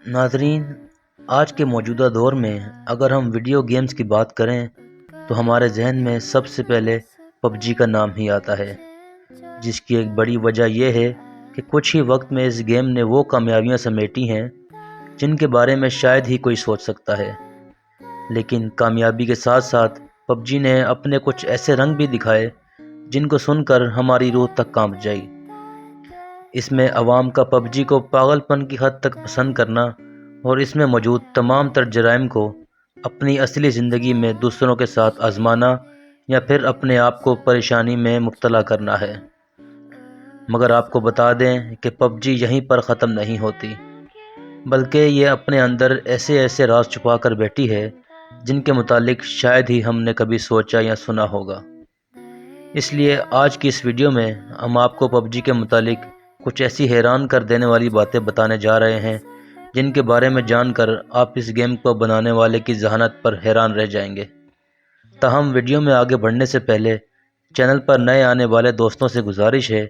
ناظرین، آج کے موجودہ دور میں اگر ہم ویڈیو گیمز کی بات کریں تو ہمارے ذہن میں سب سے پہلے پب جی کا نام ہی آتا ہے، جس کی ایک بڑی وجہ یہ ہے کہ کچھ ہی وقت میں اس گیم نے وہ کامیابیاں سمیٹی ہیں جن کے بارے میں شاید ہی کوئی سوچ سکتا ہے۔ لیکن کامیابی کے ساتھ ساتھ پب جی نے اپنے کچھ ایسے رنگ بھی دکھائے جن کو سن کر ہماری روح تک کانپ جائی۔ اس میں عوام کا پب جی کو پاگل پن کی حد تک پسند کرنا اور اس میں موجود تمام تر جرائم کو اپنی اصلی زندگی میں دوسروں کے ساتھ آزمانا یا پھر اپنے آپ کو پریشانی میں مبتلا کرنا ہے۔ مگر آپ کو بتا دیں کہ پب جی یہیں پر ختم نہیں ہوتی، بلکہ یہ اپنے اندر ایسے راز چھپا کر بیٹھی ہے جن کے متعلق شاید ہی ہم نے کبھی سوچا یا سنا ہوگا۔ اس لیے آج کی اس ویڈیو میں ہم آپ کو پب جی کے متعلق کچھ ایسی حیران کر دینے والی باتیں بتانے جا رہے ہیں جن کے بارے میں جان کر آپ اس گیم کو بنانے والے کی ذہانت پر حیران رہ جائیں گے۔ تاہم ویڈیو میں آگے بڑھنے سے پہلے چینل پر نئے آنے والے دوستوں سے گزارش ہے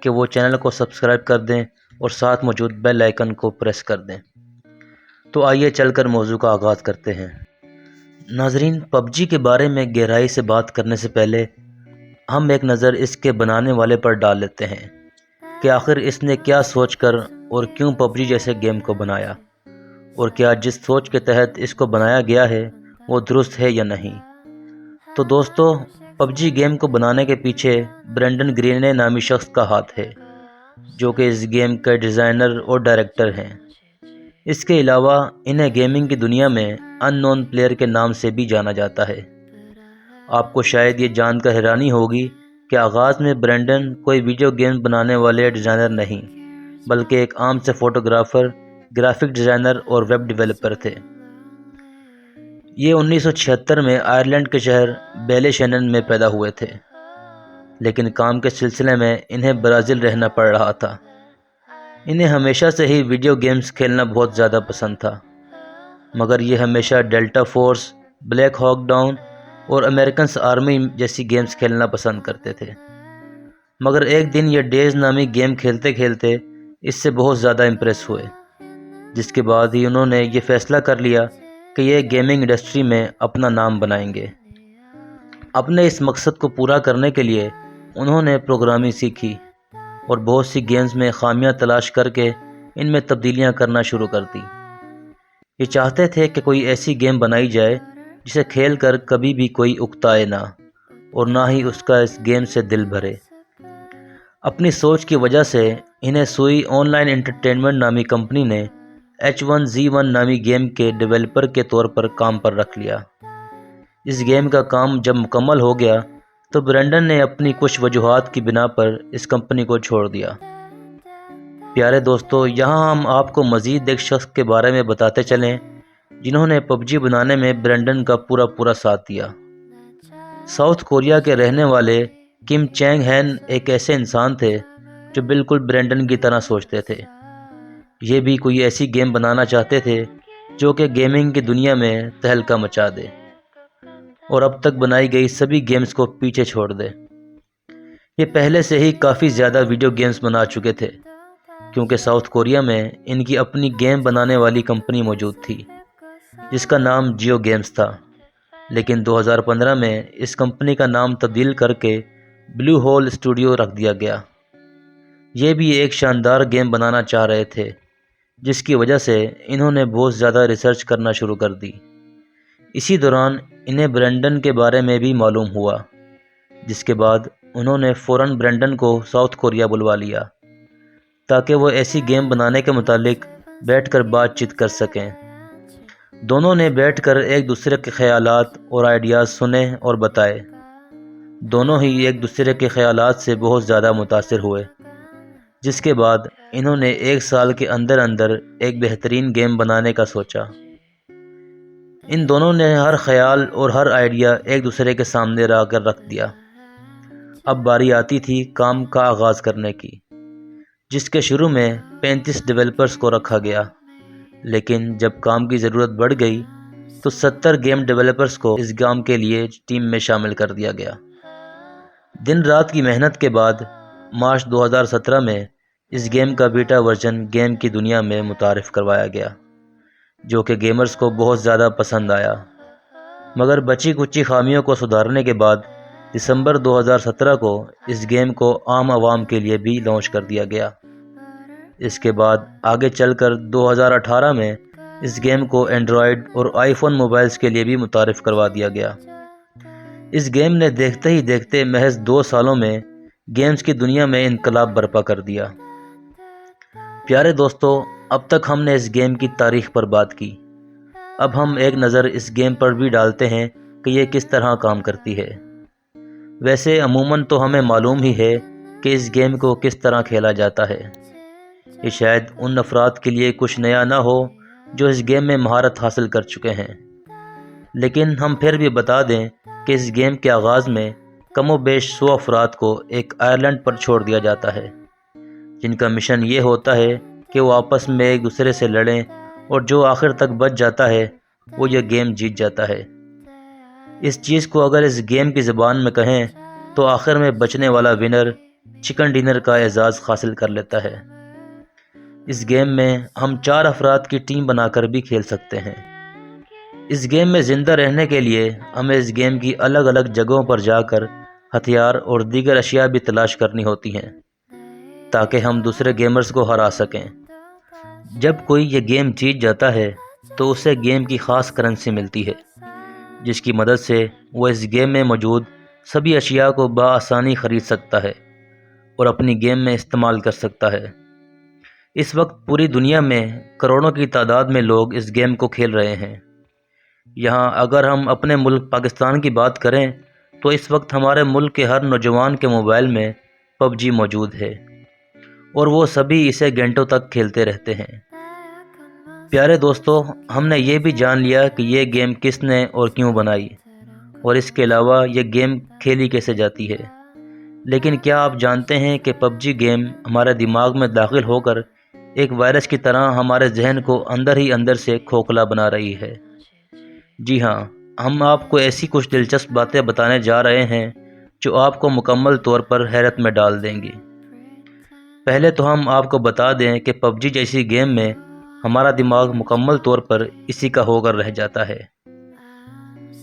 کہ وہ چینل کو سبسکرائب کر دیں اور ساتھ موجود بیل آئیکن کو پریس کر دیں۔ تو آئیے چل کر موضوع کا آغاز کرتے ہیں۔ ناظرین، پب جی کے بارے میں گہرائی سے بات کرنے سے پہلے ہم ایک نظر اس کے بنانے والے پر ڈال لیتے ہیں کہ آخر اس نے کیا سوچ کر اور کیوں پب جی جیسے گیم کو بنایا، اور کیا جس سوچ کے تحت اس کو بنایا گیا ہے وہ درست ہے یا نہیں۔ تو دوستو، پب جی گیم کو بنانے کے پیچھے برینڈن گرین نامی شخص کا ہاتھ ہے، جو کہ اس گیم کے ڈیزائنر اور ڈائریکٹر ہیں۔ اس کے علاوہ انہیں گیمنگ کی دنیا میں ان نون پلیئر کے نام سے بھی جانا جاتا ہے۔ آپ کو شاید یہ جان کر حیرانی ہوگی کہ آغاز میں برینڈن کوئی ویڈیو گیم بنانے والے ڈیزائنر نہیں، بلکہ ایک عام سے فوٹوگرافر، گرافک ڈیزائنر اور ویب ڈیولپر تھے۔ یہ 1976 میں آئرلینڈ کے شہر بیلے شینن میں پیدا ہوئے تھے، لیکن کام کے سلسلے میں انہیں برازیل رہنا پڑ رہا تھا۔ انہیں ہمیشہ سے ہی ویڈیو گیمز کھیلنا بہت زیادہ پسند تھا، مگر یہ ہمیشہ ڈیلٹا فورس، بلیک ہاک ڈاؤن اور امریکنز آرمی جیسی گیمز کھیلنا پسند کرتے تھے۔ مگر ایک دن یہ ڈیز نامی گیم کھیلتے کھیلتے اس سے بہت زیادہ امپریس ہوئے، جس کے بعد ہی انہوں نے یہ فیصلہ کر لیا کہ یہ گیمنگ انڈسٹری میں اپنا نام بنائیں گے۔ اپنے اس مقصد کو پورا کرنے کے لیے انہوں نے پروگرامنگ سیکھی اور بہت سی گیمز میں خامیاں تلاش کر کے ان میں تبدیلیاں کرنا شروع کر دی۔ یہ چاہتے تھے کہ کوئی ایسی گیم بنائی جائے جسے کھیل کر کبھی بھی کوئی اکتائے نہ، اور نہ ہی اس کا اس گیم سے دل بھرے۔ اپنی سوچ کی وجہ سے انہیں سوئی آن لائن انٹرٹینمنٹ نامی کمپنی نے H1Z1 نامی گیم کے ڈیولپر کے طور پر کام پر رکھ لیا۔ اس گیم کا کام جب مکمل ہو گیا تو برینڈن نے اپنی کچھ وجوہات کی بنا پر اس کمپنی کو چھوڑ دیا۔ پیارے دوستو، یہاں ہم آپ کو مزید ایک شخص کے بارے میں بتاتے چلیں جنہوں نے پب جی بنانے میں برینڈن کا پورا ساتھ دیا۔ ساؤتھ کوریا کے رہنے والے کم چینگ ہین ایک ایسے انسان تھے جو بالکل برینڈن کی طرح سوچتے تھے۔ یہ بھی کوئی ایسی گیم بنانا چاہتے تھے جو کہ گیمنگ کی دنیا میں تہلکہ مچا دے اور اب تک بنائی گئی سبھی گیمز کو پیچھے چھوڑ دے۔ یہ پہلے سے ہی کافی زیادہ ویڈیو گیمز بنا چکے تھے، کیونکہ ساؤتھ کوریا میں ان کی اپنی گیم بنانے والی کمپنی موجود تھی جس کا نام جیو گیمز تھا، لیکن 2015 میں اس کمپنی کا نام تبدیل کر کے بلیو ہول اسٹوڈیو رکھ دیا گیا۔ یہ بھی ایک شاندار گیم بنانا چاہ رہے تھے، جس کی وجہ سے انہوں نے بہت زیادہ ریسرچ کرنا شروع کر دی۔ اسی دوران انہیں برینڈن کے بارے میں بھی معلوم ہوا، جس کے بعد انہوں نے فوراً برینڈن کو ساؤتھ کوریا بلوا لیا تاکہ وہ ایسی گیم بنانے کے متعلق بیٹھ کر بات چیت کر سکیں۔ دونوں نے بیٹھ کر ایک دوسرے کے خیالات اور آئیڈیاز سنے اور بتائے۔ دونوں ہی ایک دوسرے کے خیالات سے بہت زیادہ متاثر ہوئے، جس کے بعد انہوں نے ایک سال کے اندر ایک بہترین گیم بنانے کا سوچا۔ ان دونوں نے ہر خیال اور ہر آئیڈیا ایک دوسرے کے سامنے لا کر رکھ دیا۔ اب باری آتی تھی کام کا آغاز کرنے کی، جس کے شروع میں 35 ڈیولپرز کو رکھا گیا، لیکن جب کام کی ضرورت بڑھ گئی تو 70 گیم ڈیولپرز کو اس کام کے لیے ٹیم میں شامل کر دیا گیا۔ دن رات کی محنت کے بعد مارچ 2017 میں اس گیم کا بیٹا ورژن گیم کی دنیا میں متعارف کروایا گیا۔ جو کہ گیمرز کو بہت زیادہ پسند آیا، مگر بچی کچی خامیوں کو سدھارنے کے بعد دسمبر 2017 کو اس گیم کو عام عوام کے لیے بھی لانچ کر دیا گیا۔ اس کے بعد آگے چل کر 2018 میں اس گیم کو اینڈرائیڈ اور آئی فون موبائلز کے لیے بھی متعارف کروا دیا گیا۔ اس گیم نے دیکھتے ہی دیکھتے محض 2 سالوں میں گیمز کی دنیا میں انقلاب برپا کر دیا۔ پیارے دوستو، اب تک ہم نے اس گیم کی تاریخ پر بات کی، اب ہم ایک نظر اس گیم پر بھی ڈالتے ہیں کہ یہ کس طرح کام کرتی ہے۔ ویسے عموماً تو ہمیں معلوم ہی ہے کہ اس گیم کو کس طرح کھیلا جاتا ہے۔ یہ شاید ان افراد کے لیے کچھ نیا نہ ہو جو اس گیم میں مہارت حاصل کر چکے ہیں، لیکن ہم پھر بھی بتا دیں کہ اس گیم کے آغاز میں کم و بیش 100 افراد کو ایک آئرلینڈ پر چھوڑ دیا جاتا ہے، جن کا مشن یہ ہوتا ہے کہ وہ آپس میں ایک دوسرے سے لڑیں، اور جو آخر تک بچ جاتا ہے وہ یہ گیم جیت جاتا ہے۔ اس چیز کو اگر اس گیم کی زبان میں کہیں تو آخر میں بچنے والا ونر چکن ڈنر کا اعزاز حاصل کر لیتا ہے۔ اس گیم میں ہم 4 افراد کی ٹیم بنا کر بھی کھیل سکتے ہیں۔ اس گیم میں زندہ رہنے کے لیے ہمیں اس گیم کی الگ الگ جگہوں پر جا کر ہتھیار اور دیگر اشیاء بھی تلاش کرنی ہوتی ہیں تاکہ ہم دوسرے گیمرز کو ہرا سکیں۔ جب کوئی یہ گیم جیت جاتا ہے تو اسے گیم کی خاص کرنسی ملتی ہے، جس کی مدد سے وہ اس گیم میں موجود سبھی اشیاء کو بآسانی خرید سکتا ہے اور اپنی گیم میں استعمال کر سکتا ہے۔ اس وقت پوری دنیا میں کروڑوں کی تعداد میں لوگ اس گیم کو کھیل رہے ہیں۔ یہاں اگر ہم اپنے ملک پاکستان کی بات کریں تو اس وقت ہمارے ملک کے ہر نوجوان کے موبائل میں PUBG موجود ہے، اور وہ سبھی اسے گھنٹوں تک کھیلتے رہتے ہیں۔ پیارے دوستو، ہم نے یہ بھی جان لیا کہ یہ گیم کس نے اور کیوں بنائی، اور اس کے علاوہ یہ گیم کھیلی کیسے جاتی ہے۔ لیکن کیا آپ جانتے ہیں کہ PUBG گیم ہمارے دماغ میں داخل ہو کر ایک وائرس کی طرح ہمارے ذہن کو اندر ہی اندر سے کھوکھلا بنا رہی ہے؟ جی ہاں، ہم آپ کو ایسی کچھ دلچسپ باتیں بتانے جا رہے ہیں جو آپ کو مکمل طور پر حیرت میں ڈال دیں گی۔ پہلے تو ہم آپ کو بتا دیں کہ PUBG جیسی گیم میں ہمارا دماغ مکمل طور پر اسی کا ہو کر رہ جاتا ہے۔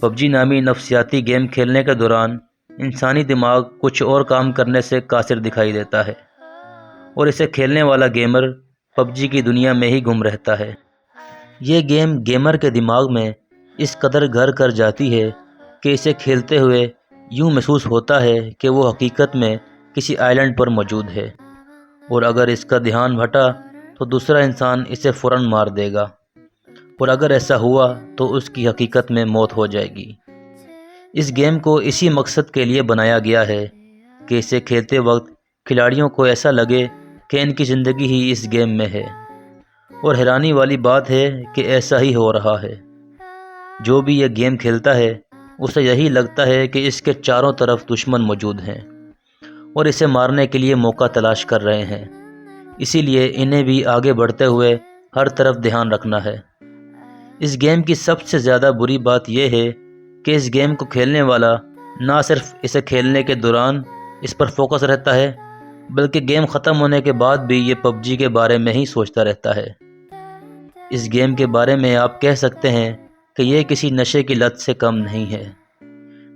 PUBG نامی نفسیاتی گیم کھیلنے کے دوران انسانی دماغ کچھ اور کام کرنے سے قاصر دکھائی دیتا ہے، اور اسے کھیلنے والا گیمر PUBG کی دنیا میں ہی گم رہتا ہے۔ یہ گیم گیمر کے دماغ میں اس قدر گھر کر جاتی ہے کہ اسے کھیلتے ہوئے یوں محسوس ہوتا ہے کہ وہ حقیقت میں کسی آئلینڈ پر موجود ہے، اور اگر اس کا دھیان ہٹا تو دوسرا انسان اسے فوراً مار دے گا، اور اگر ایسا ہوا تو اس کی حقیقت میں موت ہو جائے گی۔ اس گیم کو اسی مقصد کے لیے بنایا گیا ہے کہ اسے کھیلتے وقت کھلاڑیوں کو ایسا لگے کہ ان کی زندگی ہی اس گیم میں ہے، اور حیرانی والی بات ہے کہ ایسا ہی ہو رہا ہے۔ جو بھی یہ گیم کھیلتا ہے اسے یہی لگتا ہے کہ اس کے چاروں طرف دشمن موجود ہیں اور اسے مارنے کے لیے موقع تلاش کر رہے ہیں، اسی لیے انہیں بھی آگے بڑھتے ہوئے ہر طرف دھیان رکھنا ہے۔ اس گیم کی سب سے زیادہ بری بات یہ ہے کہ اس گیم کو کھیلنے والا نہ صرف اسے کھیلنے کے دوران اس پر فوکس رہتا ہے، بلکہ گیم ختم ہونے کے بعد بھی یہ PUBG کے بارے میں ہی سوچتا رہتا ہے۔ اس گیم کے بارے میں آپ کہہ سکتے ہیں کہ یہ کسی نشے کی لت سے کم نہیں ہے،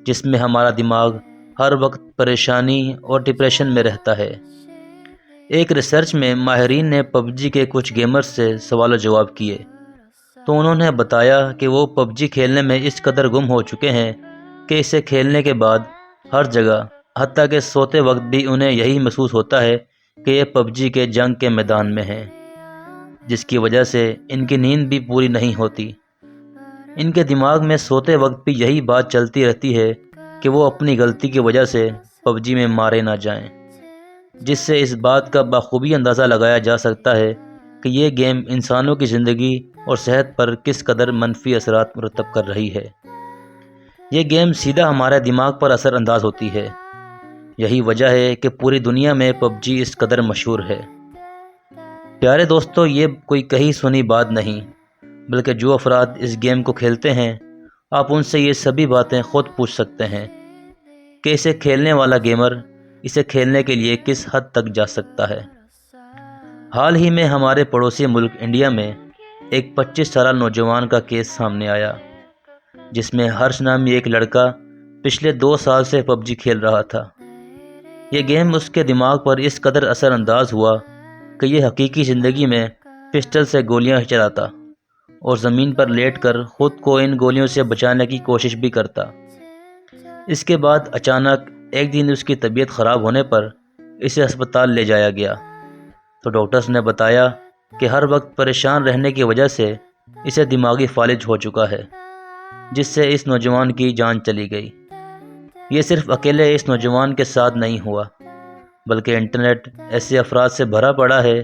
جس میں ہمارا دماغ ہر وقت پریشانی اور ڈپریشن میں رہتا ہے۔ ایک ریسرچ میں ماہرین نے PUBG کے کچھ گیمرز سے سوال و جواب کیے تو انہوں نے بتایا کہ وہ PUBG کھیلنے میں اس قدر گم ہو چکے ہیں کہ اسے کھیلنے کے بعد ہر جگہ، حتیٰ کہ سوتے وقت بھی انہیں یہی محسوس ہوتا ہے کہ یہ PUBG کے جنگ کے میدان میں ہیں، جس کی وجہ سے ان کی نیند بھی پوری نہیں ہوتی۔ ان کے دماغ میں سوتے وقت بھی یہی بات چلتی رہتی ہے کہ وہ اپنی غلطی کی وجہ سے PUBG میں مارے نہ جائیں، جس سے اس بات کا بخوبی اندازہ لگایا جا سکتا ہے کہ یہ گیم انسانوں کی زندگی اور صحت پر کس قدر منفی اثرات مرتب کر رہی ہے۔ یہ گیم سیدھا ہمارے دماغ پر اثر انداز ہوتی ہے۔ یہی وجہ ہے کہ پوری دنیا میں PUBG اس قدر مشہور ہے۔ پیارے دوستو، یہ کوئی کہی سنی بات نہیں، بلکہ جو افراد اس گیم کو کھیلتے ہیں آپ ان سے یہ سبھی باتیں خود پوچھ سکتے ہیں کہ اسے کھیلنے والا گیمر اسے کھیلنے کے لیے کس حد تک جا سکتا ہے۔ حال ہی میں ہمارے پڑوسی ملک انڈیا میں ایک 25 سالہ نوجوان کا کیس سامنے آیا جس میں ہرش نامی ایک لڑکا پچھلے 2 سال سے پب جی کھیل رہا تھا۔ یہ گیم اس کے دماغ پر اس قدر اثر انداز ہوا کہ یہ حقیقی زندگی میں پسٹل سے گولیاں چلاتا اور زمین پر لیٹ کر خود کو ان گولیوں سے بچانے کی کوشش بھی کرتا۔ اس کے بعد اچانک ایک دن اس کی طبیعت خراب ہونے پر اسے ہسپتال لے جایا گیا تو ڈاکٹرز نے بتایا کہ ہر وقت پریشان رہنے کی وجہ سے اسے دماغی فالج ہو چکا ہے، جس سے اس نوجوان کی جان چلی گئی۔ یہ صرف اکیلے اس نوجوان کے ساتھ نہیں ہوا، بلکہ انٹرنیٹ ایسے افراد سے بھرا پڑا ہے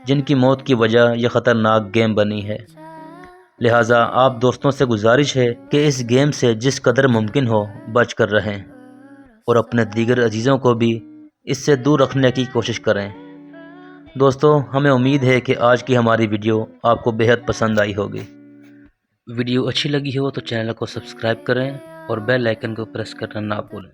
جن کی موت کی وجہ یہ خطرناک گیم بنی ہے۔ لہٰذا آپ دوستوں سے گزارش ہے کہ اس گیم سے جس قدر ممکن ہو بچ کر رہیں اور اپنے دیگر عزیزوں کو بھی اس سے دور رکھنے کی کوشش کریں۔ دوستو، ہمیں امید ہے کہ آج کی ہماری ویڈیو آپ کو بہت پسند آئی ہوگی۔ ویڈیو اچھی لگی ہو تو چینل کو سبسکرائب کریں اور بیل آئیکن کو پریس کرنا نہ بھولیں۔